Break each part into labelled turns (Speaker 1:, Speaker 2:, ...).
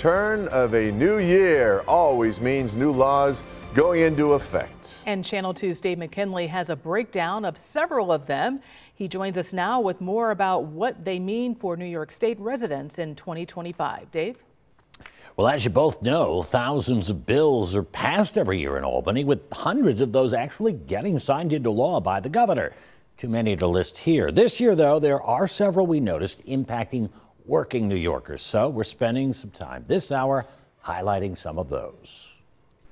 Speaker 1: Turn of a new year always means new laws going into effect.
Speaker 2: And Channel 2's Dave McKinley has a breakdown of several of them. He joins us now with more about what they mean for New York State residents in 2025. Dave?
Speaker 3: Well, as you both know, thousands of bills are passed every year in Albany, with hundreds of those actually getting signed into law by the governor. Too many to list here. This year, though, there are several we noticed impacting working New Yorkers. So we're spending some time this hour highlighting some of those.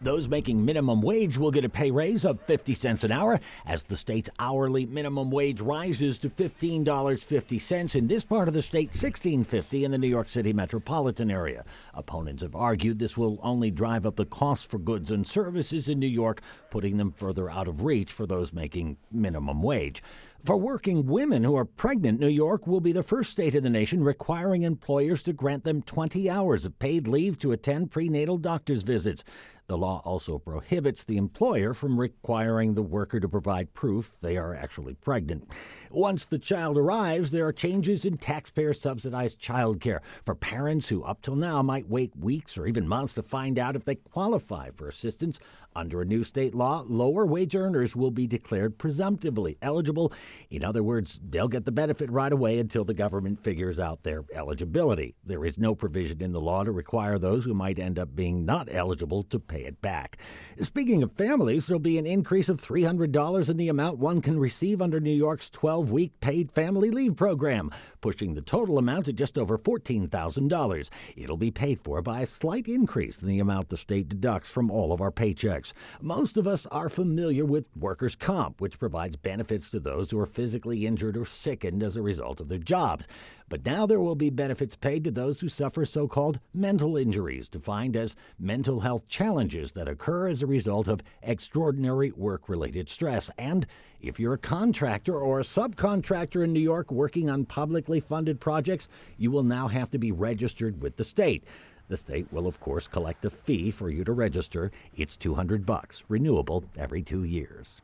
Speaker 3: Those making minimum wage will get a pay raise of 50 cents an hour as the state's hourly minimum wage rises to $15.50 in this part of the state, $16.50 in the New York City metropolitan area. Opponents have argued this will only drive up the cost for goods and services in New York, putting them further out of reach for those making minimum wage. For working women who are pregnant, New York will be the first state in the nation requiring employers to grant them 20 hours of paid leave to attend prenatal doctor's visits. The law also prohibits the employer from requiring the worker to provide proof they are actually pregnant. Once the child arrives, there are changes in taxpayer-subsidized child care for parents who up till now might wait weeks or even months to find out if they qualify for assistance. Under a new state law, lower wage earners will be declared presumptively eligible. In other words, they'll get the benefit right away until the government figures out their eligibility. There is no provision in the law to require those who might end up being not eligible to pay it back. Speaking of families, there'll be an increase of $300 in the amount one can receive under New York's 12-week paid family leave program, pushing the total amount to just over $14,000. It'll be paid for by a slight increase in the amount the state deducts from all of our paychecks. Most of us are familiar with workers' comp, which provides benefits to those who are physically injured or sickened as a result of their jobs. But now there will be benefits paid to those who suffer so-called mental injuries, defined as mental health challenges that occur as a result of extraordinary work-related stress. And if you're a contractor or a subcontractor in New York working on publicly funded projects, you will now have to be registered with the state. The state will, of course, collect a fee for you to register. It's $200, renewable every 2 years.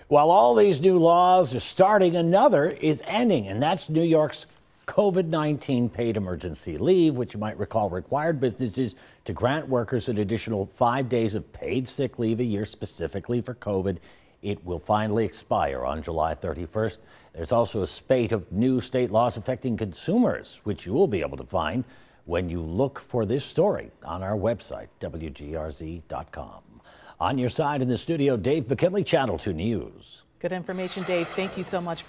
Speaker 3: While all these new laws are starting, another is ending, and that's New York's COVID-19 paid emergency leave, which you might recall required businesses to grant workers an additional 5 days of paid sick leave a year specifically for COVID. It will finally expire on July 31st. There's also a spate of new state laws affecting consumers, which you will be able to find when you look for this story on our website, WGRZ.com. On your side in the studio, Dave McKinley, Channel 2 News.
Speaker 2: Good information, Dave. Thank you so much.